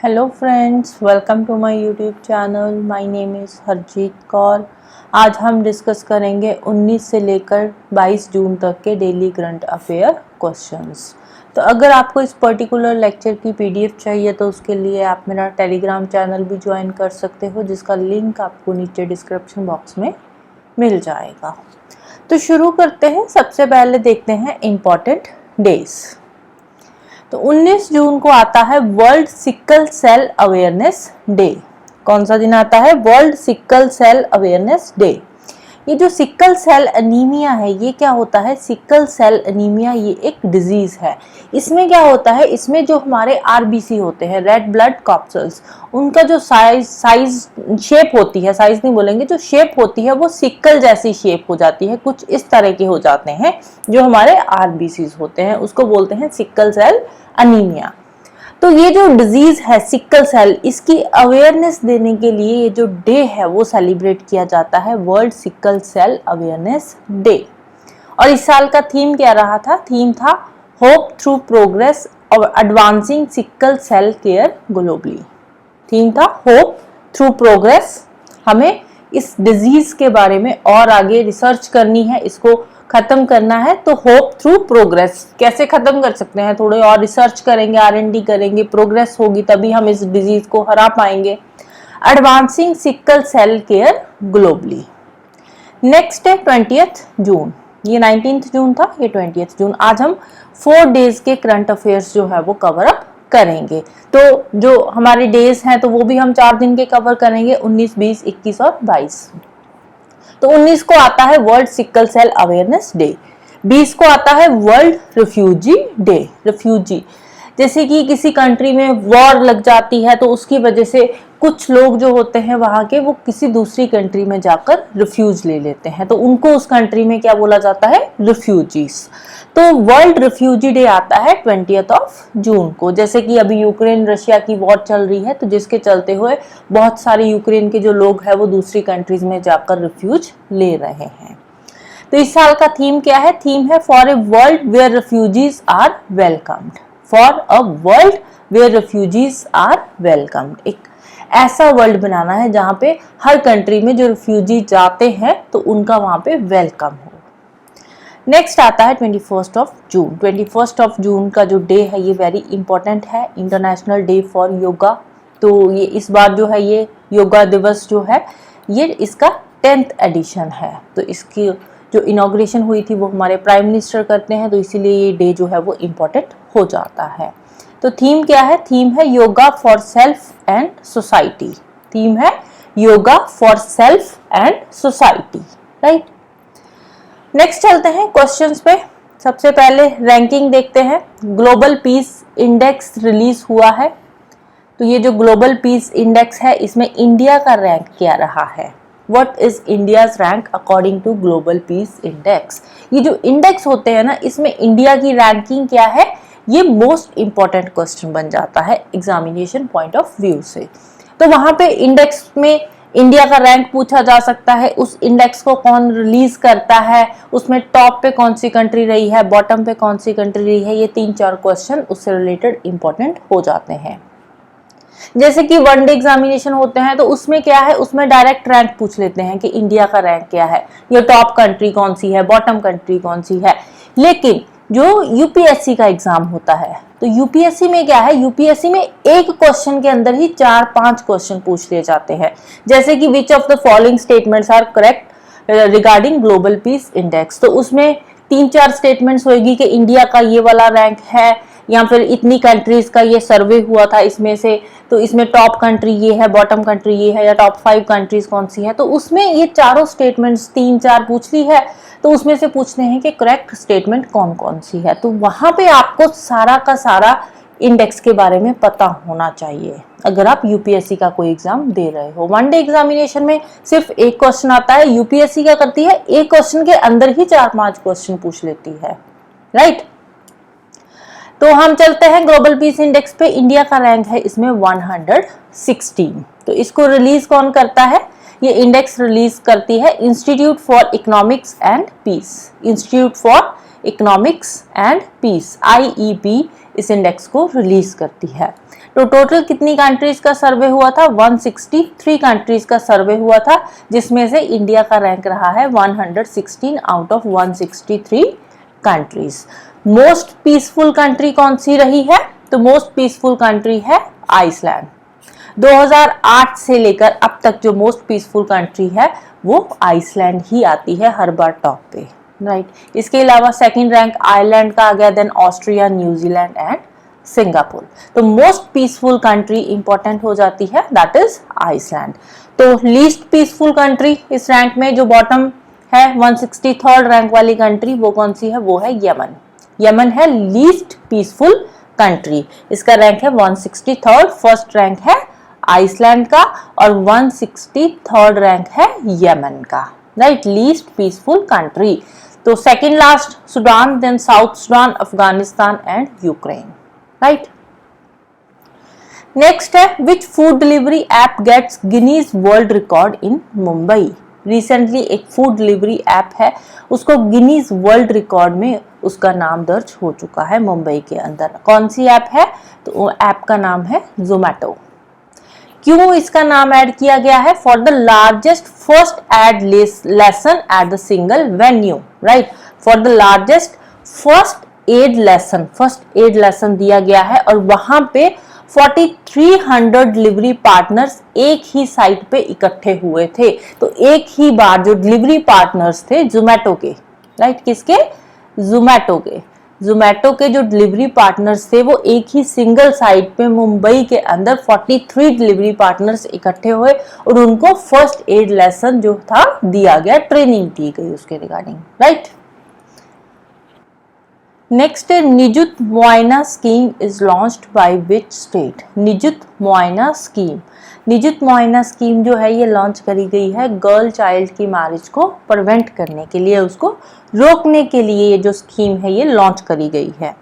Hello friends, welcome to my YouTube channel. My name is Harjeet Kaur. आज हम discuss करेंगे 19 से लेकर 22 जून तक के डेली करंट अफेयर क्वेश्चंस। तो अगर आपको इस पर्टिकुलर लेक्चर की पीडीएफ चाहिए तो उसके लिए आप मेरा टेलीग्राम चैनल भी ज्वाइन कर सकते हो, जिसका लिंक आपको नीचे डिस्क्रिप्शन बॉक्स में मिल जाएगा। तो शुरू करते हैं। सबसे पहले देखते हैं इम्पॉर्टेंट डेज। तो 19 जून को आता है world sickle cell awareness day. कौन सा दिन आता है? World sickle cell awareness day. ये जो सिकल सेल एनीमिया है, ये क्या होता है? सिकल सेल एनीमिया ये एक डिजीज है। इसमें क्या होता है, इसमें जो हमारे आरबीसी होते हैं, रेड ब्लड कॉर्पसल्स, उनका जो साइज शेप होती है, साइज नहीं बोलेंगे, जो शेप होती है वो सिकल जैसी शेप हो जाती है, कुछ इस तरह के हो जाते हैं जो हमारे आरबीसी होते हैं, उसको बोलते हैं सिकल सेल एनीमिया। तो ये जो डिजीज है सिकल सेल, इसकी अवेयरनेस देने के लिए ये जो डे है वो सेलिब्रेट किया जाता है, world sickle cell awareness day. और इस साल का थीम क्या रहा था? थीम था होप थ्रू प्रोग्रेस और advancing sickle cell care globally. Theme था होप थ्रू प्रोग्रेस। हमें इस डिजीज के बारे में और आगे रिसर्च करनी है, इसको खत्म करना है। तो होप थ्रू प्रोग्रेस कैसे खत्म कर सकते हैं? थोड़े और रिसर्च करेंगे, R&D करेंगे, प्रोग्रेस होगी तभी हम इस डिजीज को हरा पाएंगे। Advancing sickle cell care globally. Next है 20th जून। ये 19th जून था, ये 20th जून। आज हम 4 डेज के करंट अफेयर्स जो है वो कवर अप करेंगे। तो जो हमारे डेज हैं तो वो भी हम 4 दिन के कवर करेंगे, 19, 20, 21 और 22। तो 19 को आता है world sickle cell awareness day. 20 को आता है वर्ल्ड रिफ्यूजी डे। रिफ्यूजी जैसे कि किसी कंट्री में वॉर लग जाती है तो उसकी वजह से कुछ लोग जो होते हैं वहां के, वो किसी दूसरी कंट्री में जाकर रिफ्यूज ले लेते हैं, तो उनको उस कंट्री में क्या बोला जाता है? रिफ्यूजीज। तो वर्ल्ड रिफ्यूजी डे आता है 20th जून को। जैसे कि अभी यूक्रेन रशिया की वॉर चल रही है, तो जिसके चलते हुए बहुत सारे यूक्रेन के जो लोग हैं वो दूसरी कंट्रीज में जाकर रिफ्यूज ले रहे हैं। तो इस साल का थीम क्या है? थीम है for a world where refugees are welcomed. For a world where refugees are welcomed. एक ऐसा वर्ल्ड बनाना है जहां पे हर कंट्री में जो रिफ्यूजी जाते हैं तो उनका वहां पे वेलकम हो। नेक्स्ट आता है 21 जून। 21 जून का जो डे है ये वेरी इंपॉर्टेंट है, इंटरनेशनल डे फॉर योगा। तो ये इस बार जो है ये योगा दिवस जो है ये इसका 10th एडिशन है। तो इसकी जो इनॉग्रेशन हुई थी वो हमारे प्राइम मिनिस्टर करते हैं, तो इसीलिए ये डे जो है वो इम्पोर्टेंट हो जाता है। तो थीम क्या है? थीम है yoga for self and society. Theme है yoga for self and society, right. Next चलते हैं क्वेश्चंस पे। सबसे पहले रैंकिंग देखते हैं। ग्लोबल पीस इंडेक्स रिलीज हुआ है। तो ये जो ग्लोबल पीस इंडेक्स है इसमें इंडिया का रैंक क्या रहा है? What is India's rank according to Global Peace Index? ये जो इंडेक्स होते हैं ना, इसमें इंडिया की रैंकिंग क्या है? ये मोस्ट इंपॉर्टेंट क्वेश्चन बन जाता है एग्जामिनेशन पॉइंट ऑफ व्यू से। तो वहां पे इंडेक्स में इंडिया का रैंक पूछा जा सकता है, उस इंडेक्स को कौन रिलीज करता है, उसमें टॉप पे कौन सी कंट्री रही है, बॉटम पे कौन सी कंट्री रही है, ये 3-4 क्वेश्चन उससे रिलेटेड इंपॉर्टेंट हो जाते हैं। जैसे कि वनडे एग्जामिनेशन होते हैं तो उसमें क्या है, उसमें डायरेक्ट रैंक पूछ लेते हैं कि इंडिया का रैंक क्या है, ये टॉप कंट्री कौन सी है, बॉटम कंट्री कौन सी है। लेकिन जो यूपीएससी का एग्जाम होता है तो यूपीएससी में क्या है, यूपीएससी में एक क्वेश्चन के अंदर ही 4-5 क्वेश्चन पूछ लिए जाते हैं। जैसे कि which of the following statements are correct regarding global peace index. तो उसमें 3-4 स्टेटमेंट्स होगी कि इंडिया का ये वाला रैंक है, या फिर इतनी कंट्रीज का ये सर्वे हुआ था इसमें से, तो इसमें टॉप कंट्री ये है, बॉटम कंट्री ये है, या टॉप 5 कंट्रीज कौन सी है। तो उसमें ये चारों स्टेटमेंट्स 3-4 पूछ ली है, तो उसमें से पूछते हैं कि करेक्ट स्टेटमेंट कौन कौन सी है। तो वहां पे आपको सारा का सारा इंडेक्स के बारे में पता होना चाहिए अगर आप यूपीएससी का कोई एग्जाम दे रहे हो। वनडे एग्जामिनेशन में सिर्फ एक क्वेश्चन आता है, यूपीएससी क्या करती है, एक क्वेश्चन के अंदर ही 4-5 क्वेश्चन पूछ लेती है, राइट। तो हम चलते हैं ग्लोबल पीस इंडेक्स पे। इंडिया का रैंक है इसमें 116। तो इसको रिलीज कौन करता है? ये इंडेक्स रिलीज करती है Institute for Economics and Peace. Institute for Economics and Peace, IEP इस इंडेक्स को रिलीज करती है। तो टोटल कितनी कंट्रीज का सर्वे हुआ था? 163 कंट्रीज का सर्वे हुआ था, जिसमें से इंडिया का रैंक रहा है 116 out of 163 countries. Most peaceful country कौन सी रही है? तो मोस्ट पीसफुल कंट्री है आइसलैंड। 2008 से लेकर अब तक जो मोस्ट पीसफुल कंट्री है वो आइसलैंड ही आती है हर बार टॉप पे, राइट। इसके अलावा सेकंड रैंक आयरलैंड का आ गया, then Austria, New Zealand and Singapore. तो मोस्ट पीसफुल कंट्री इंपॉर्टेंट हो जाती है, दैट इज आइसलैंड। तो लीस्ट पीसफुल कंट्री इस रैंक में जो बॉटम है 163rd रैंक वाली कंट्री, वो कौन सी है? वो है यमन। यमन है लीस्ट पीसफुल कंट्री, इसका रैंक है 163rd। फर्स्ट रैंक है आइसलैंड का और 163rd रैंक है यमन का, राइट, लीस्ट पीसफुल कंट्री। तो second last Sudan, then South Sudan, Afghanistan and Ukraine, right. Next है which food delivery app gets Guinness world record in Mumbai. Recently एक food delivery app है, उसको Guinness world record में उसका नाम दर्ज हो चुका है मुंबई के अंदर। कौन सी ऐप है? तो वो ऐप का नाम है जोमैटो। क्यों इसका नाम ऐड किया गया है? For the largest first aid lesson at the single venue, right. For the largest first aid lesson दिया गया है और वहां पे 4300 डिलीवरी पार्टनर्स एक ही साइट पे इकट्ठे हुए थे। तो एक ही बार जो डिलीवरी पार्टनर्स थे जोमैटो के, राइट, किसके? जोमैटो के जो डिलीवरी पार्टनर्स थे वो एक ही सिंगल साइट पे मुंबई के अंदर 43 डिलीवरी पार्टनर्स इकट्ठे हुए और उनको फर्स्ट एड लेसन जो था दिया गया, ट्रेनिंग दी गई उसके regarding, right. Next Nijut Moina scheme is launched by which state? Nijut Moina scheme जो है ये लॉन्च करी गई है गर्ल चाइल्ड की मैरिज को प्रिवेंट करने के लिए, उसको रोकने के लिए ये जो स्कीम है ये लॉन्च करी गई है।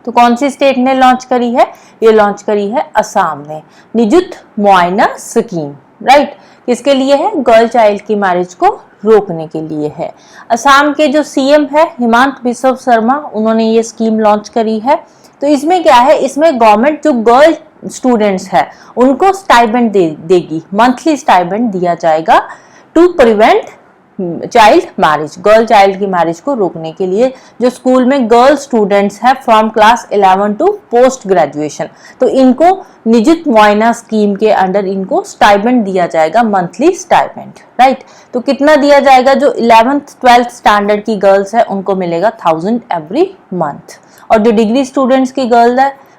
तो कौन सी स्टेट ने लॉन्च करी है? ये लॉन्च करी है असम ने, निजुत मुआयना स्कीम, राइट। किसके लिए है? गर्ल चाइल्ड की मैरिज को रोकने के लिए है। असम के जो सीएम है हिमंत बिस्वा शर्मा, उन्होंने ये स्कीम लॉन्च करी है। तो इसमें क्या है? इसमें गवर्नमेंट जो गर्ल स्टूडेंट्स है उनको स्टाइपेंड देगी, मंथली स्टाइपेंड दिया जाएगा to prevent child marriage, girl child की मैरिज को रोकने के लिए। जो स्कूल में गर्ल स्टूडेंट्स है from class 11 to post graduation, तो इनको निजुत मुआयना स्कीम के अंडर इनको स्टाइपेंड दिया जाएगा, मंथली स्टाइपेंड, राइट। तो कितना दिया जाएगा? जो 11th 12th स्टैंडर्ड की गर्ल्स है उनको मिलेगा 1000 एवरी मंथ, और जो डिग्री स्टूडेंट्स की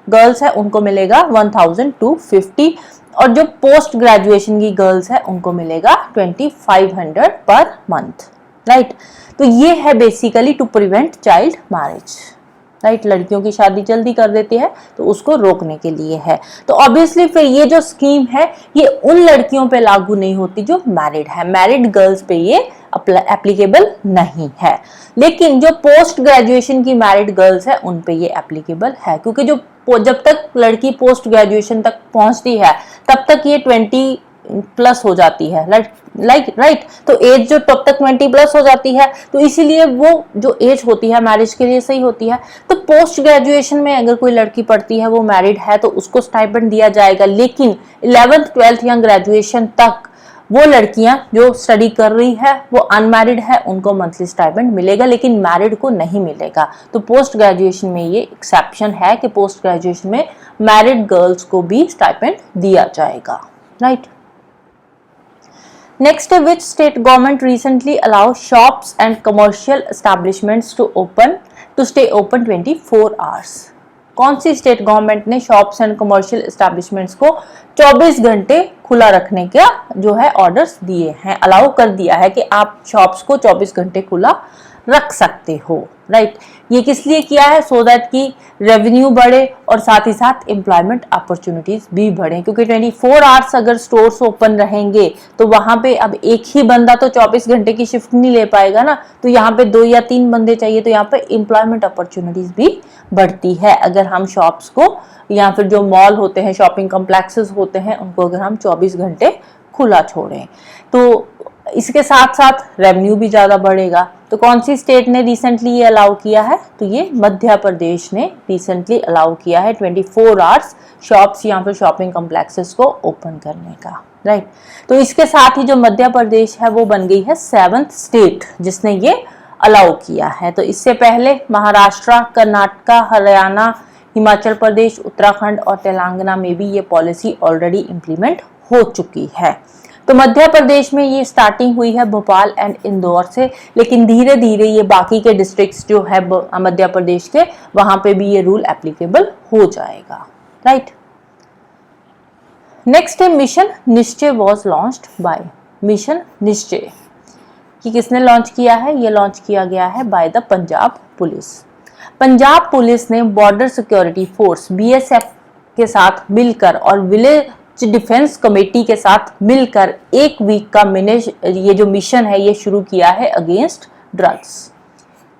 गर्ल्स है उनको मिलेगा 1250, और जो पोस्ट ग्रेजुएशन की गर्ल्स है उनको मिलेगा 2500 पर मंथ, राइट। तो ये है basically to prevent child marriage, right. लड़कियों की शादी जल्दी कर देती है तो उसको रोकने के लिए है। तो ऑब्वियसली फिर ये जो स्कीम है ये उन लड़कियों पे लागू नहीं होती जो मैरिड है, मैरिड गर्ल्स पे ये एप्लीकेबल नहीं है। लेकिन जो पोस्ट ग्रेजुएशन की मैरिड गर्ल्स है उन पे ये एप्लीकेबल है, क्योंकि जो जब तक लड़की पोस्ट ग्रेजुएशन तक पहुंचती है तब तक ये 20 प्लस हो जाती है, राइट। तो एज जो तब तक 20 प्लस हो जाती है, तो इसीलिए वो जो एज होती है मैरिज के लिए सही होती है। तो पोस्ट ग्रेजुएशन में अगर कोई लड़की पढ़ती है, वो मैरिड है, तो उसको स्टाइपेंड दिया जाएगा। लेकिन 11th 12th या ग्रेजुएशन तक वो लड़कियां जो स्टडी कर रही है वो अनमैरिड है, उनको मंथली स्टाइपेंड मिलेगा, लेकिन मैरिड को नहीं मिलेगा। तो पोस्ट ग्रेजुएशन में ये एक्सेप्शन है कि पोस्ट ग्रेजुएशन में मैरिड गर्ल्स को भी स्टाइपेंड दिया जाएगा, right. Next, which state government recently allowed shops and commercial establishments to stay open 24 hours? कौन सी स्टेट गवर्नमेंट ने शॉप्स एंड कमर्शियल एस्टैब्लिशमेंट्स को 24 घंटे खुला रखने का जो है ऑर्डर्स दिए हैं, अलाउ कर दिया है कि आप शॉप्स को 24 घंटे खुला रख सकते हो, राइट। ये किस लिए किया है? सो दैट कि रेवेन्यू बढ़े और साथ ही साथ एम्प्लॉयमेंट अपॉर्चुनिटीज भी बढ़े, क्योंकि 24 आवर्स अगर स्टोर्स ओपन रहेंगे तो वहां पे अब एक ही बंदा तो 24 घंटे की शिफ्ट नहीं ले पाएगा ना, तो यहाँ पे 2 या 3 बंदे चाहिए, तो यहाँ पे एम्प्लॉयमेंट अपॉर्चुनिटीज भी बढ़ती है अगर हम शॉप्स को या फिर जो मॉल होते हैं, शॉपिंग कॉम्प्लेक्सेस होते हैं, उनको अगर हम 24 घंटे खुला छोड़ें। तो इसके साथ साथ रेवेन्यू भी ज़्यादा बढ़ेगा। तो कौन सी स्टेट ने रिसेंटली ये अलाउ किया है? तो ये मध्य प्रदेश ने रिसेंटली अलाउ किया है 24 आवर्स शॉप्स या फिर शॉपिंग कॉम्प्लेक्सेस को ओपन करने का, राइट। तो इसके साथ ही जो मध्य प्रदेश है वो बन गई है 7th स्टेट जिसने ये अलाउ किया है। तो इससे पहले महाराष्ट्र, कर्नाटका, हरियाणा, हिमाचल प्रदेश, उत्तराखंड और तेलंगाना में भी ये पॉलिसी ऑलरेडी इम्प्लीमेंट हो चुकी है। तो मध्य प्रदेश में ये स्टार्टिंग हुई है भोपाल एंड इंदौर से, लेकिन धीरे धीरे ये बाकी के डिस्ट्रिक्ट्स जो है मध्य प्रदेश के, वहां पे भी ये रूल एप्लीकेबल हो जाएगा, राइट। नेक्स्ट है मिशन निश्चय वॉज लॉन्च्ड बाय। मिशन निश्चय कि किसने लॉन्च किया है? ये लॉन्च किया गया है by the Punjab police. Punjab police ने बॉर्डर सिक्योरिटी फोर्स BSF के साथ मिलकर और विलेज डिफेंस कमेटी के साथ मिलकर एक वीक का ये जो मिशन है ये शुरू किया है अगेंस्ट ड्रग्स।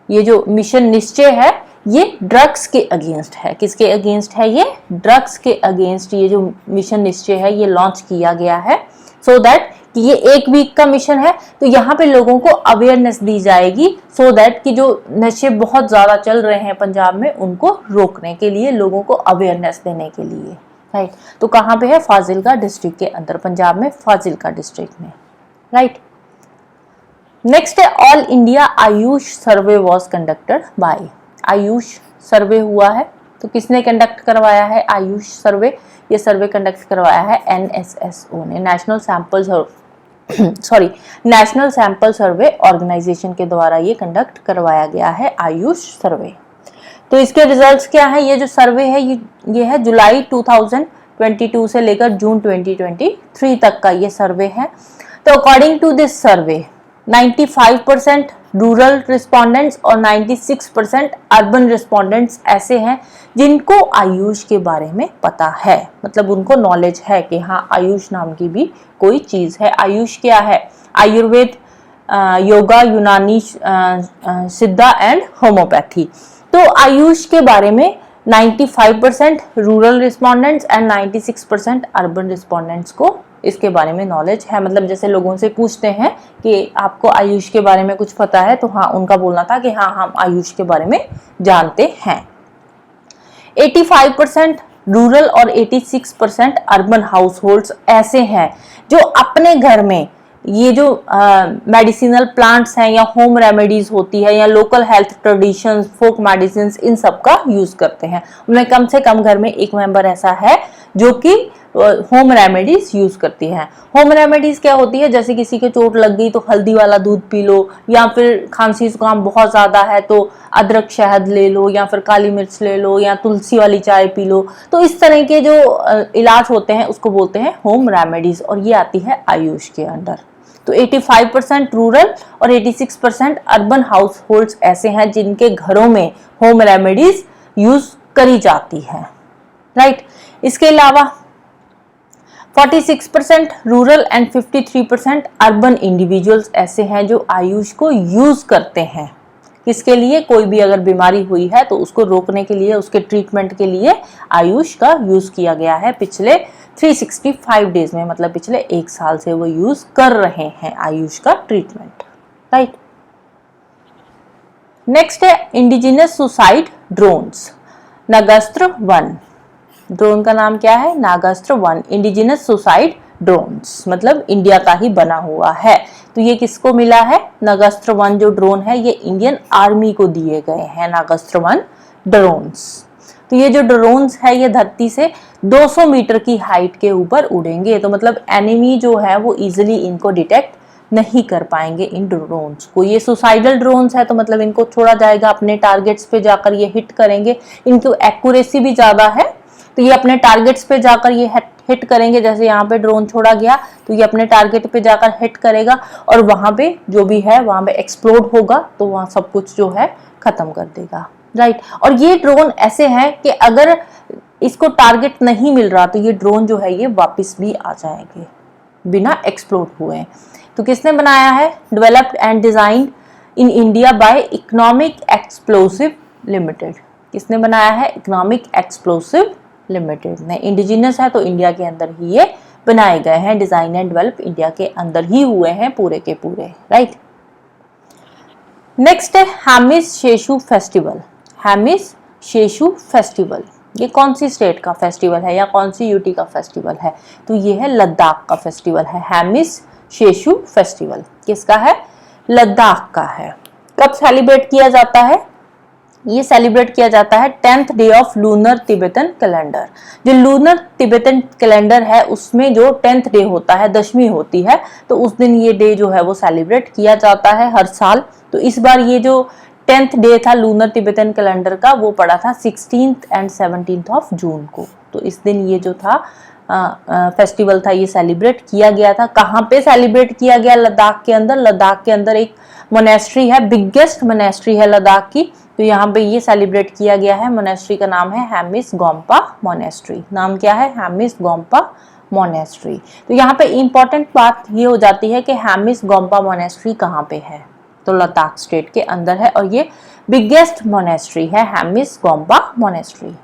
ये जो मिशन निश्चय है ये ड्रग्स के अगेंस्ट है। किसके अगेंस्ट है? ये ड्रग्स के अगेंस्ट ये जो मिशन निश्चय है ये लॉन्च किया गया है सो दैट कि ये एक वीक का मिशन है। तो यहाँ पे लोगों को अवेयरनेस दी जाएगी सो दैट कि जो नशे बहुत ज्यादा चल रहे हैं पंजाब में उनको रोकने के लिए, लोगों को अवेयरनेस देने के लिए, राइट। तो कहाँ पे है? फाजिल्का डिस्ट्रिक्ट के अंदर, पंजाब में फाजिल्का डिस्ट्रिक्ट में, राइट। नेक्स्ट है all India AYUSH survey was conducted by. AYUSH survey हुआ है तो किसने कंडक्ट करवाया है आयुष सर्वे? ये सर्वे कंडक्ट करवाया है NSSO ने, नेशनल सैंपल सर्वे ऑर्गेनाइजेशन के द्वारा ये कंडक्ट करवाया गया है आयुष सर्वे। तो इसके रिजल्ट्स क्या है? ये जो सर्वे है ये है जुलाई 2022 से लेकर जून 2023 तक का ये सर्वे है। तो according to this survey 95% rural respondents और 96% अर्बन रिस्पोंडेंट्स ऐसे हैं जिनको आयुष के बारे में पता है, मतलब उनको नॉलेज है कि हाँ आयुष नाम की भी कोई चीज है। आयुष क्या है? आयुर्वेद, योगा, यूनानी, सिद्धा एंड होम्योपैथी। तो आयुष के बारे में 95% rural respondents and 96% urban respondents को इसके बारे में नॉलेज है। मतलब जैसे लोगों से पूछते हैं कि आपको आयुष के बारे में कुछ पता है, तो हाँ उनका बोलना था कि हाँ हम आयुष के बारे में जानते हैं। 85% रूरल और 86% अर्बन हाउसहोल्ड्स ऐसे हैं जो अपने घर में ये जो मेडिसिनल प्लांट्स हैं या होम रेमेडीज होती है या लोकल हेल्थ ट्रेडिशंस, फोक मेडिसिन, इन सब का यूज करते हैं। उनमें कम से कम घर में एक मेंबर ऐसा है जो कि होम रेमेडीज यूज करती है। होम रेमेडीज क्या होती है? जैसे किसी के चोट लग गई तो हल्दी वाला दूध पी लो, या फिर खांसी जुकाम बहुत ज्यादा है तो अदरक शहद ले लो, या फिर काली मिर्च ले लो, या तुलसी वाली चाय पी लो। तो इस तरह के जो इलाज होते हैं उसको बोलते हैं होम रेमेडीज, और ये आती है आयुष के अंडर। तो 85% रूरल और 86% अर्बन हाउस होल्ड्स ऐसे हैं जिनके घरों में होम रेमेडीज यूज करी जाती है, राइट। इसके अलावा 46% रूरल एंड 53% अर्बन इंडिविजुअल्स ऐसे हैं जो आयुष को यूज करते हैं। किसके लिए? कोई भी अगर बीमारी हुई है तो उसको रोकने के लिए, उसके ट्रीटमेंट के लिए आयुष का यूज किया गया है पिछले 365 डेज में, मतलब पिछले एक साल से वो यूज कर रहे हैं आयुष का ट्रीटमेंट, राइट। नेक्स्ट है indigenous suicide drones. Nagastra 1 drone का नाम क्या है? नागास्त्र 1 इंडिजिनस सुसाइड ड्रोन्स, मतलब इंडिया का ही बना हुआ है। तो ये किसको मिला है? नागास्त्र 1 जो ड्रोन है ये इंडियन आर्मी को दिए गए हैं, नागास्त्र 1 ड्रोन्स। तो ये जो ड्रोन्स है ये धरती से 200 मीटर की हाइट के ऊपर उड़ेंगे, तो मतलब एनिमी जो है वो इजिली इनको डिटेक्ट नहीं कर पाएंगे इन ड्रोन्स को। ये सुसाइडल ड्रोन्स है तो मतलब इनको छोड़ा जाएगा, अपने टारगेट्स पे जाकर ये हिट करेंगे। इनकी एक्यूरेसी भी ज्यादा है, तो ये अपने टारगेट्स पे जाकर ये हिट करेंगे। जैसे यहाँ पे ड्रोन छोड़ा गया तो ये अपने टारगेट पे जाकर हिट करेगा और वहां पे जो भी है वहां पे एक्सप्लोड होगा, तो वहां सब कुछ जो है खत्म कर देगा, राइट। और ये ड्रोन ऐसे हैं कि अगर इसको टारगेट नहीं मिल रहा तो ये ड्रोन जो है ये वापस भी आ जाएंगे बिना एक्सप्लोड हुए। तो किसने बनाया है? Developed and designed in India by economic explosive limited. किसने बनाया है? इकोनॉमिक एक्सप्लोसिव लिमिटेड ने। इंडिजिनस है तो इंडिया के अंदर ही ये बनाए गए हैं। डिजाइन एंड डेवलप इंडिया के अंदर ही हुए हैं पूरे के पूरे, राइट। नेक्स्ट है हेमिस शेषु फेस्टिवल। हेमिस शेषु फेस्टिवल ये कौन सी स्टेट का फेस्टिवल है या कौन सी यूटी का फेस्टिवल है? तो ये है लद्दाख का फेस्टिवल है। हेमिस शेषु फेस्टिवल किसका है? लद्दाख का है। कब सेलिब्रेट किया जाता है? ये सेलिब्रेट किया जाता है 10th day of lunar Tibetan calendar. जो लूनर तिब्बतन कैलेंडर है उसमें जो 10th डे होता है, दशमी होती है, तो उस दिन ये डे जो है वो सेलिब्रेट किया जाता है हर साल। तो इस बार ये जो 10th डे था लूनर तिब्बतन कैलेंडर का वो पड़ा था 16th and 17th of June को। तो इस दिन ये जो था फेस्टिवल था ये सेलिब्रेट किया गया था। कहाँ पे सेलिब्रेट किया गया? लद्दाख के अंदर। लद्दाख के अंदर एक मोनेस्ट्री है, बिगेस्ट मोनेस्ट्री है लद्दाख की, तो यहाँ पे ये सेलिब्रेट किया गया है। मोनेस्ट्री का नाम है हेमिस गोम्पा मोनेस्ट्री। नाम क्या है? हेमिस गोम्पा मोनेस्ट्री। तो यहाँ पे इंपॉर्टेंट बात ये हो जाती है कि हेमिस गोम्पा मोनेस्ट्री कहाँ पे है? तो लद्दाख स्टेट के अंदर है और ये बिगेस्ट मोनेस्ट्री है हेमिस गोम्पा मोनेस्ट्री।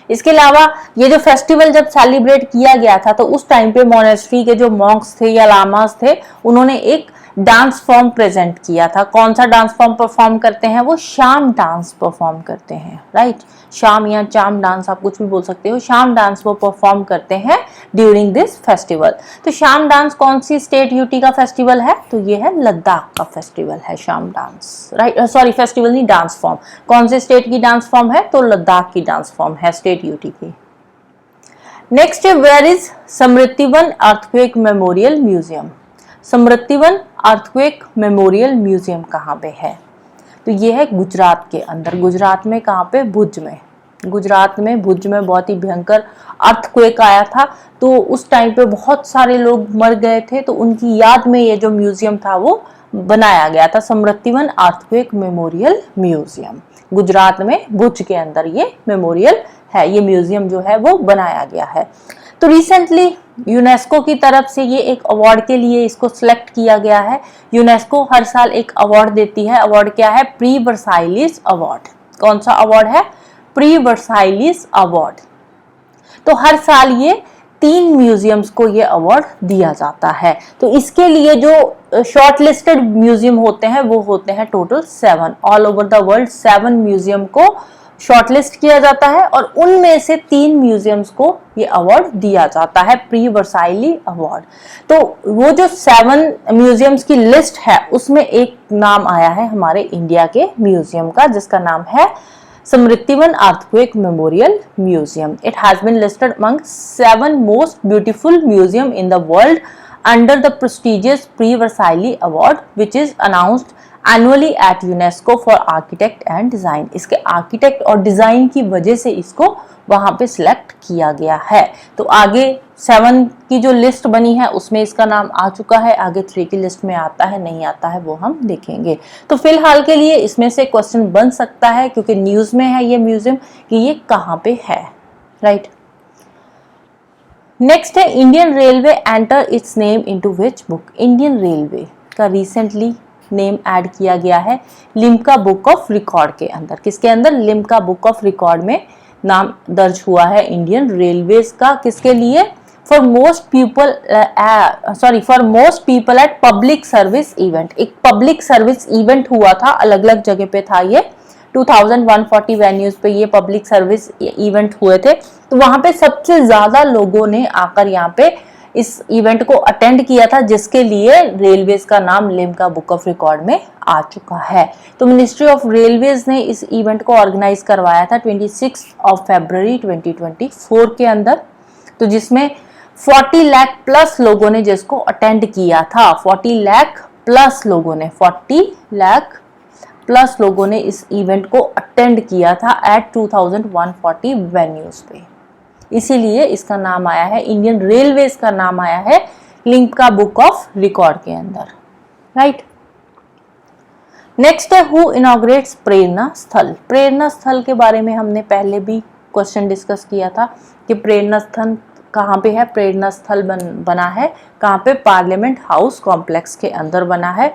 इसके अलावा ये जो फेस्टिवल जब सेलिब्रेट किया गया था तो उस टाइम पे मोनेस्ट्री के जो मॉन्क्स थे या लामास थे उन्होंने एक डांस फॉर्म प्रेजेंट किया था। कौन सा डांस फॉर्म परफॉर्म करते हैं? वो शाम डांस परफॉर्म करते हैं, राइट। शाम या चाम डांस आप कुछ भी बोल सकते हो। शाम डांस वो परफॉर्म करते हैं ड्यूरिंग दिस फेस्टिवल। तो शाम डांस कौन सी स्टेट यूटी का फेस्टिवल है? तो ये है लद्दाख का फेस्टिवल है शाम डांस, राइट। सॉरी, फेस्टिवल नहीं, डांस फॉर्म। कौन से स्टेट की डांस फॉर्म है? तो लद्दाख की डांस फॉर्म है, स्टेट यूटी की। नेक्स्ट है where is Smritivan earthquake memorial museum. Smritivan earthquake memorial museum कहाँ पे है? तो ये है गुजरात के अंदर। गुजरात में कहाँ पे? भुज में। गुजरात में भुज में बहुत ही भयंकर अर्थक्वेक आया था, तो उस टाइम पे बहुत सारे लोग मर गए थे, तो उनकी याद में ये जो म्यूजियम था वो बनाया गया था, स्मृतिवन अर्थक्वेक मेमोरियल म्यूजियम। गुजरात में भुज के अंदर ये मेमोरियल है, ये म्यूजियम जो है वो बनाया गया है। तो रिसेंटली यूनेस्को की तरफ से ये एक अवार्ड के लिए इसको सिलेक्ट किया गया है। यूनेस्को हर साल एक अवार्ड देती है। अवार्ड क्या है? Prix Versailles award. कौन सा अवार्ड है? Prix Versailles award. तो हर साल ये 3 म्यूजियम्स को ये अवार्ड दिया जाता है। तो इसके लिए जो शॉर्ट लिस्टेड म्यूजियम होते हैं वो होते हैं total 7। All over the world 7 museum को शॉर्टलिस्ट किया जाता है और उनमें से 3 म्यूजियम्स को ये अवार्ड दिया जाता है, प्री वर्साइली अवार्ड। तो वो जो 7 म्यूजियम्स की लिस्ट है उसमें एक नाम आया है हमारे इंडिया के म्यूजियम का, जिसका नाम है Smritivan earthquake memorial museum. It has been listed among 7 most beautiful museum in the world under the prestigious Prix Versailles award which is announced annually at UNESCO for architect and design. इसके architect और design की वजह से इसको वहां पे select किया गया है। तो आगे 7 की जो लिस्ट बनी है उसमें इसका नाम आ चुका है, आगे 3 की लिस्ट में आता है नहीं आता है वो हम देखेंगे। तो फिलहाल के लिए इसमें से क्वेश्चन बन सकता है क्योंकि न्यूज में है ये म्यूजियम कि ये कहाँ पे है, राइट। नेक्स्ट है Indian railway enter it's name into which book. Indian railway का रिसेंटली नेम ऐड किया गया है लिम्का बुक ऑफ रिकॉर्ड के अंदर। किसके अंदर? लिम्का बुक ऑफ रिकॉर्ड में नाम दर्ज हुआ है इंडियन रेलवेज का। किसके लिए? For most people at public service event. एक पब्लिक सर्विस इवेंट हुआ था, अलग अलग जगह पे था ये। 2140 वेन्यूज पे ये पब्लिक सर्विस इवेंट हुए थे। तो वहां पे सबसे ज्यादा लोगों ने आकर यहाँ पे इस इवेंट को अटेंड किया था, जिसके लिए रेलवेज का नाम लिम्का बुक ऑफ रिकॉर्ड में आ चुका है। तो मिनिस्ट्री ऑफ रेलवेज ने इस इवेंट को ऑर्गेनाइज करवाया था 26 फरवरी 2024 के अंदर, तो जिसमें 40 लाख प्लस लोगों ने जिसको अटेंड किया था। 40 लाख प्लस लोगों ने इस इवेंट को अटेंड किया था एट 2140 वेन्यूज पे। इसीलिए इसका नाम आया है, इंडियन रेलवेज का नाम आया है लिम्का बुक ऑफ रिकॉर्ड के अंदर, राइट। नेक्स्ट है हु इनॉग्रेट्स प्रेरणा स्थल। प्रेरणा स्थल के बारे में हमने पहले भी क्वेश्चन डिस्कस किया था कि प्रेरणा स्थल कहाँ पे है। प्रेरणा स्थल बना है कहाँ पे? पार्लियामेंट हाउस कॉम्प्लेक्स के अंदर बना है।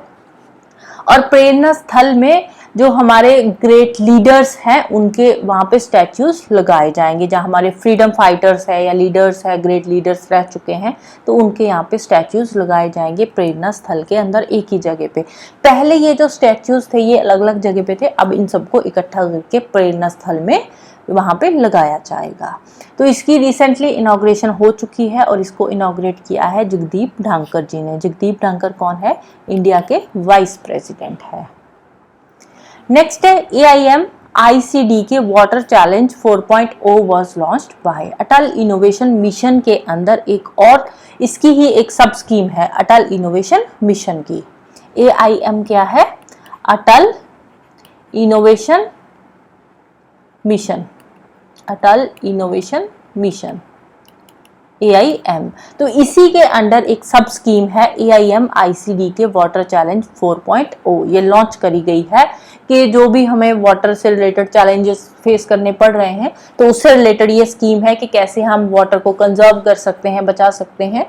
और प्रेरणा स्थल में जो हमारे ग्रेट लीडर्स हैं उनके वहाँ पे स्टैच्यूज लगाए जाएंगे। जहाँ हमारे फ्रीडम फाइटर्स है या लीडर्स है, ग्रेट लीडर्स रह चुके हैं, तो उनके यहाँ पे स्टैच्यूज लगाए जाएंगे प्रेरणा स्थल के अंदर एक ही जगह पे। पहले ये जो स्टैच्यूज थे ये अलग अलग जगह पे थे, अब इन सबको इकट्ठा करके प्रेरणा स्थल में वहाँ पे लगाया जाएगा। तो इसकी रिसेंटली इनॉग्रेशन हो चुकी है और इसको इनॉग्रेट किया है जगदीप ढांकर जी ने। जगदीप ढांकर कौन है? इंडिया के वाइस प्रेसिडेंट है। नेक्स्ट है AIM ICD के water challenge 4.0 was launched by Atal innovation mission के अंदर एक और इसकी ही एक सब स्कीम है अटल इनोवेशन मिशन की। AIM क्या है? अटल इनोवेशन मिशन, अटल इनोवेशन मिशन AIM। तो इसी के अंडर एक सब स्कीम है AIM ICD के वाटर चैलेंज 4.0। ये लॉन्च करी गई है कि जो भी हमें वाटर से रिलेटेड चैलेंजेस फेस करने पड़ रहे हैं तो उससे रिलेटेड ये स्कीम है कि कैसे हम वाटर को कंजर्व कर सकते हैं, बचा सकते हैं।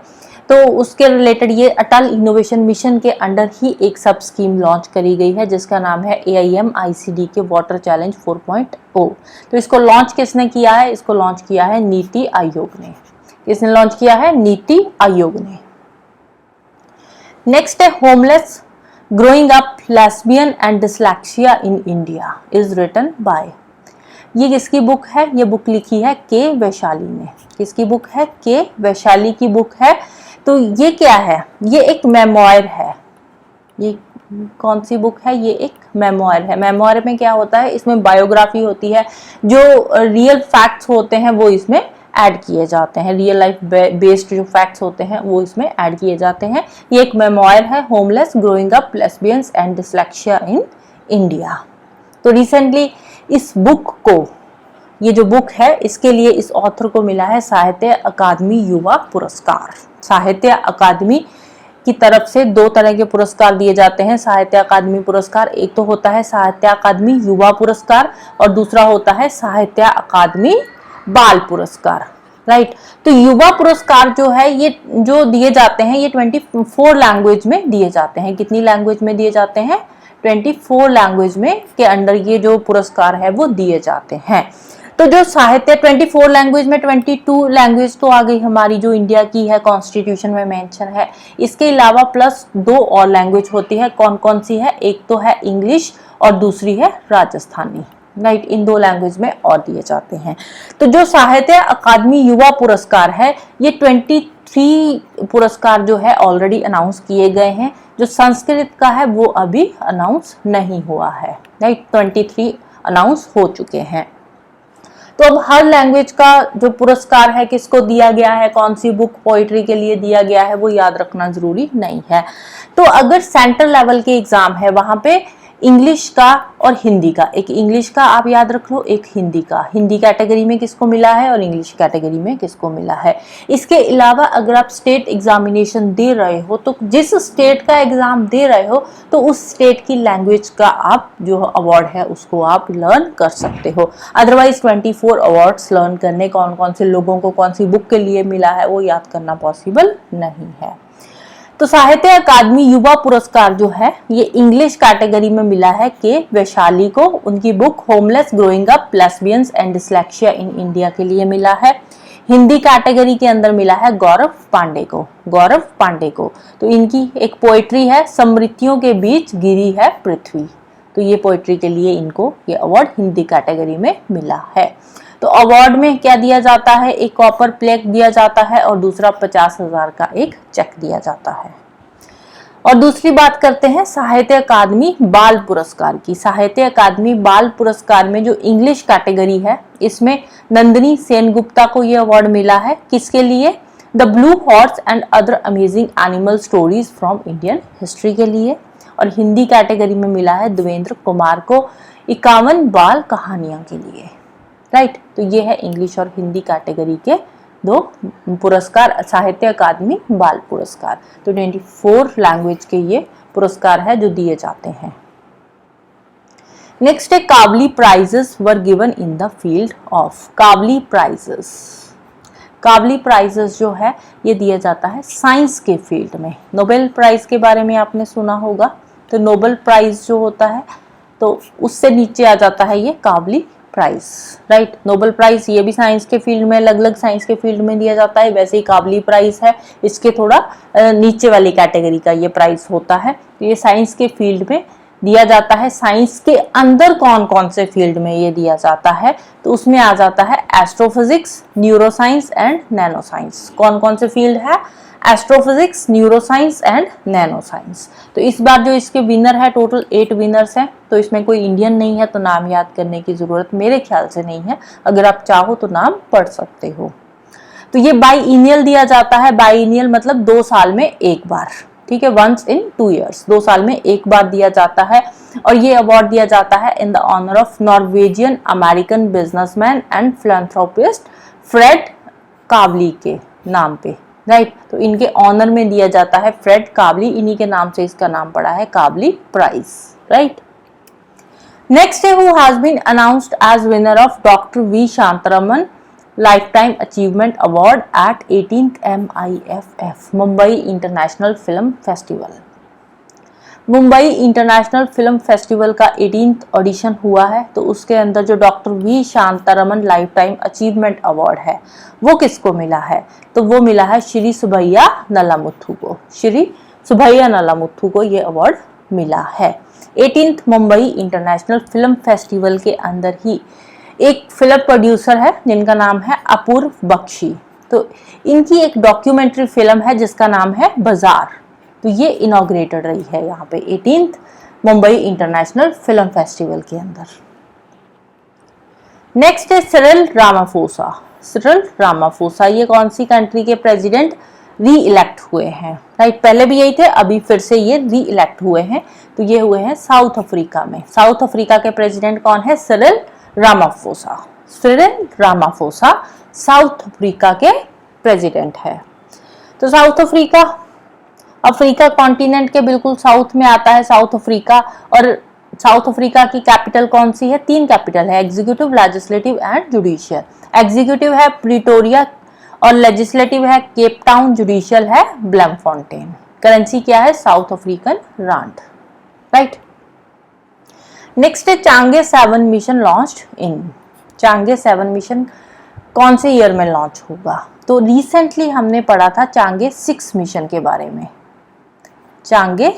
तो उसके रिलेटेड ये अटल इनोवेशन मिशन के अंडर ही एक सब स्कीम लॉन्च करी गई है जिसका नाम है AIM ICD के वाटर चैलेंज 4.0। तो इसको लॉन्च किसने किया है? इसको लॉन्च किया है नीति आयोग ने। किसने लॉन्च किया है? नीति आयोग ने। नेक्स्ट है homeless growing up lesbian and dyslexia in India is written by. ये किसकी बुक है? ये बुक लिखी है के वैशाली ने। किसकी बुक है? के वैशाली की बुक है। तो ये क्या है? ये एक मेमोयर है। ये कौन सी बुक है? ये एक मेमोयर है। मेमोयर में क्या होता है? इसमें बायोग्राफी होती है, जो रियल फैक्ट्स होते हैं वो इसमें ऐड किए जाते हैं। रियल लाइफ बेस्ड जो फैक्ट्स होते हैं वो इसमें ऐड किए जाते हैं। ये एक मेमोयर है, homeless growing up lesbians and dyslexia in India. तो रिसेंटली इस बुक को, ये जो बुक है इसके लिए इस ऑथर को मिला है साहित्य अकादमी युवा पुरस्कार। साहित्य अकादमी की तरफ से दो तरह के पुरस्कार दिए जाते हैं साहित्य अकादमी पुरस्कार। एक तो होता है साहित्य अकादमी युवा पुरस्कार और दूसरा होता है साहित्य अकादमी बाल पुरस्कार। राइट। तो युवा पुरस्कार जो है ये जो दिए जाते हैं ये 24 लैंग्वेज में दिए जाते हैं। कितनी लैंग्वेज में दिए जाते हैं? 24 लैंग्वेज में के अंडर ये जो पुरस्कार है वो दिए जाते हैं। तो जो साहित्य 24 लैंग्वेज में 22 लैंग्वेज तो आ गई हमारी जो इंडिया की है, कॉन्स्टिट्यूशन में मेंशन है। इसके अलावा प्लस 2 और लैंग्वेज होती है। कौन कौन सी है? एक तो है इंग्लिश और दूसरी है राजस्थानी। राइट। इन 2 लैंग्वेज में और दिए जाते हैं। तो जो साहित्य अकादमी युवा पुरस्कार है ये 23 पुरस्कार जो है ऑलरेडी अनाउंस किए गए हैं। जो संस्कृत का है वो अभी अनाउंस नहीं हुआ है। राइट। 23 अनाउंस हो चुके हैं। तो अब हर लैंग्वेज का जो पुरस्कार है किसको दिया गया है, कौन सी बुक पोइट्री के लिए दिया गया है, वो याद रखना जरूरी नहीं है। तो अगर सेंट्रल लेवल के एग्जाम है वहां पे इंग्लिश का और हिंदी का, एक इंग्लिश का आप याद रख लो, एक हिंदी का। हिंदी कैटेगरी में किसको मिला है और इंग्लिश कैटेगरी में किसको मिला है। इसके अलावा अगर आप स्टेट एग्जामिनेशन दे रहे हो तो जिस स्टेट का एग्जाम दे रहे हो तो उस स्टेट की लैंग्वेज का आप जो अवार्ड है उसको आप लर्न कर सकते हो। अदरवाइज 24 अवार्ड्स लर्न करने कौन कौन से लोगों को कौन सी बुक के लिए मिला है वो याद करना पॉसिबल नहीं है। तो साहित्य अकादमी युवा पुरस्कार जो है ये इंग्लिश कैटेगरी में मिला है के वैशाली को। उनकी book homeless growing up lesbians and dyslexia in India के लिए मिला है। हिंदी कैटेगरी के अंदर मिला है गौरव पांडे को। गौरव पांडे को तो इनकी एक पोएट्री है समृतियों के बीच गिरी है पृथ्वी। तो ये पोएट्री के लिए इनको ये अवार्ड हिंदी कैटेगरी में मिला है। तो अवार्ड में क्या दिया जाता है? एक कॉपर प्लेट दिया जाता है और दूसरा 50,000 का एक चेक दिया जाता है। और दूसरी बात करते हैं साहित्य अकादमी बाल पुरस्कार की। साहित्य अकादमी बाल पुरस्कार में जो इंग्लिश कैटेगरी है इसमें नंदिनी सेनगुप्ता को ये अवार्ड मिला है। किसके लिए? The blue horse and other amazing animal stories from Indian history के लिए। और हिंदी कैटेगरी में मिला है देवेंद्र कुमार को 51 बाल कहानियां के लिए। राइट। तो ये है इंग्लिश और हिंदी कैटेगरी के 2 पुरस्कार साहित्य अकादमी बाल पुरस्कार। तो 24 लैंग्वेज के ये पुरस्कार है जो दिए जाते हैं। नेक्स्ट है Kavli prizes were given in the field of. Kavli prizes, Kavli prizes जो है ये दिया जाता है साइंस के फील्ड में। नोबेल प्राइज के बारे में आपने सुना होगा। तो नोबेल प्राइज जो होता है तो उससे नीचे आ जाता है ये काबली प्राइज, राइट। नोबेल प्राइज ये भी साइंस के फील्ड में, अलग अलग साइंस के फील्ड में दिया जाता है, वैसे ही काबली प्राइज है इसके थोड़ा नीचे वाली कैटेगरी का ये प्राइज होता है। तो ये साइंस के फील्ड में दिया जाता है। साइंस के अंदर कौन कौन से फील्ड में ये दिया जाता है, तो उसमें आ जाता है astrophysics, neuroscience and nano science. कौन कौन से फील्ड है? Astrophysics, neuroscience and nano science. तो इस बार जो इसके विनर है, टोटल 8 विनर्स हैं, तो इसमें कोई इंडियन नहीं है, तो नाम याद करने की जरूरत मेरे ख्याल से नहीं है। अगर आप चाहो तो नाम पढ़ सकते हो। तो ये बाईनियल दिया जाता है। बाईनियल मतलब 2 साल में एक बार, ठीक है, वंस इन 2 ईयर्स, 2 साल में एक बार दिया जाता है। और ये अवार्ड दिया जाता है in the honour of Norwegian American businessman and philanthropist Fred Kavli के नाम पे, राइट। तो इनके ऑनर में दिया जाता है, फ्रेड काबली, इन्हीं के नाम से इसका नाम पड़ा है काबली प्राइज, राइट। नेक्स्ट है who has been announced as winner of doctor V Shantaram lifetime achievement award at 18th MIFF Mumbai international film festival. Mumbai international film festival का 18th ऑडिशन हुआ है, तो उसके अंदर जो doctor V Shantaram life time achievement award है वो किसको मिला है? तो वो मिला है श्री सुभैया नलामुथु को। श्री सुभैया नलामुथु को ये अवार्ड मिला है। 18th Mumbai international film festival के अंदर ही एक फिल्म प्रोड्यूसर है जिनका नाम है अपूर्व बख्शी। तो इनकी एक डॉक्यूमेंट्री फिल्म है जिसका नाम है बाजार। तो ये इनॉग्रेटेड रही है यहाँ पे 18th Mumbai international film festival के अंदर। नेक्स्ट है सिरिल रामाफोसा। सिरिल रामाफोसा ये कौन सी कंट्री के प्रेसिडेंट री इलेक्ट हुए हैं? राइट, पहले भी यही थे, अभी फिर से ये री इलेक्ट हुए हैं। तो ये हुए हैं साउथ अफ्रीका में। साउथ अफ्रीका के प्रेसिडेंट कौन है? Cyril Ramaphosa. Cyril Ramaphosa south Africa के प्रेसिडेंट है। तो साउथ अफ्रीका, अफ्रीका कॉन्टिनेंट के बिल्कुल साउथ में आता है साउथ अफ्रीका। और साउथ अफ्रीका की कैपिटल कौन सी है? 3 कैपिटल है, executive, legislative and judicial. Executive है प्रिटोरिया और लेजिस्लेटिव है केप टाउन, जुडिशियल है ब्लैमफोंटेन। करेंसी क्या है? South African rand, right. Next है Chang'e 7 mission launched in. Chang'e 7 mission कौन से ईयर में लॉन्च होगा? तो रिसेंटली हमने पढ़ा था चांगे 6 मिशन के बारे में। चांगे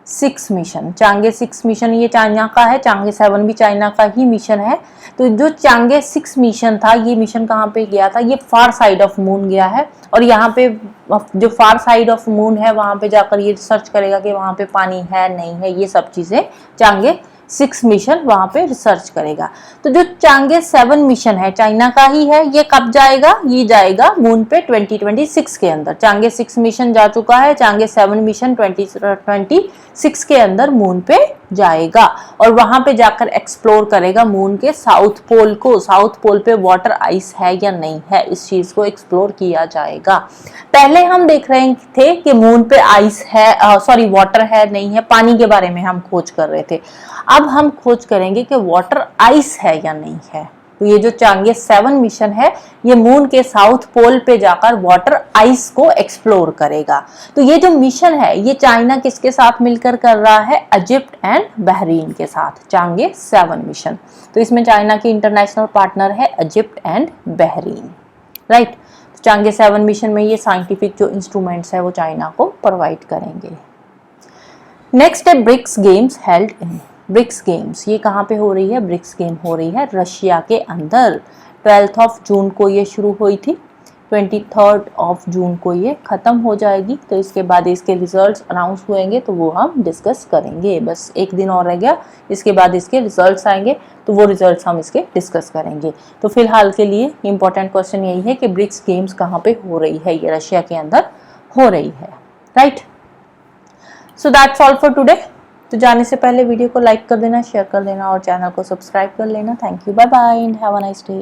6 मिशन, चांगे 6 मिशन ये चाइना का है, चांगे 7 भी चाइना का ही मिशन है। तो जो चांगे 6 मिशन था, ये मिशन कहाँ पे गया था? ये फार साइड ऑफ मून गया है। और यहाँ पे जो फार साइड ऑफ मून है वहां पे जाकर ये रिसर्च करेगा कि वहां पे पानी है नहीं है, ये सब चीजें चांगे 6 मिशन वहां पे रिसर्च करेगा। तो जो चांगे 7 मिशन है चाइना का ही है, ये कब जाएगा? ये जाएगा मून पे 2026 के अंदर। चांगे 6 मिशन जा चुका है, चांगे 7 मिशन 2026 के अंदर मून पे जाएगा और वहां पे जाकर एक्सप्लोर करेगा मून के साउथ पोल को। साउथ पोल पे वाटर आइस है या नहीं है, इस चीज को एक्सप्लोर किया जाएगा। पहले हम देख रहे थे कि मून पे आइस है, सॉरी वाटर है नहीं है, पानी के बारे में हम खोज कर रहे थे। अब हम खोज करेंगे कि वाटर आइस है या नहीं है। तो ये जो चांगे 7 मिशन है ये मून के साउथ पोल पे जाकर वाटर आइस को एक्सप्लोर करेगा। तो ये जो मिशन है ये चाइना किसके साथ मिलकर कर रहा है? इजिप्ट एंड बहरीन के साथ, चांगे 7 मिशन। तो इसमें चाइना की इंटरनेशनल पार्टनर है इजिप्ट एंड बहरीन, राइट। तो चांगे 7 मिशन में ये साइंटिफिक जो इंस्ट्रूमेंट्स है वो चाइना को प्रोवाइड करेंगे। नेक्स्ट है BRICS games held in. BRICS games ये कहाँ पे हो रही है? ब्रिक्स गेम हो रही है रशिया के अंदर। 12th ऑफ जून को ये शुरू हुई थी, 23rd ऑफ जून को ये खत्म हो जाएगी। तो इसके बाद इसके रिजल्ट्स अनाउंस होंगे तो वो हम डिस्कस करेंगे। बस एक दिन और रह गया, इसके बाद इसके रिजल्ट्स आएंगे तो वो रिजल्ट्स हम इसके डिस्कस करेंगे। तो फिलहाल के लिए इंपॉर्टेंट क्वेश्चन यही है कि ब्रिक्स गेम्स कहाँ पे हो रही है? ये रशिया के अंदर हो रही है, right. So that's all for today. तो जाने से पहले वीडियो को लाइक कर देना, शेयर कर देना और चैनल को सब्सक्राइब कर लेना। Thank you, bye bye and have a nice day.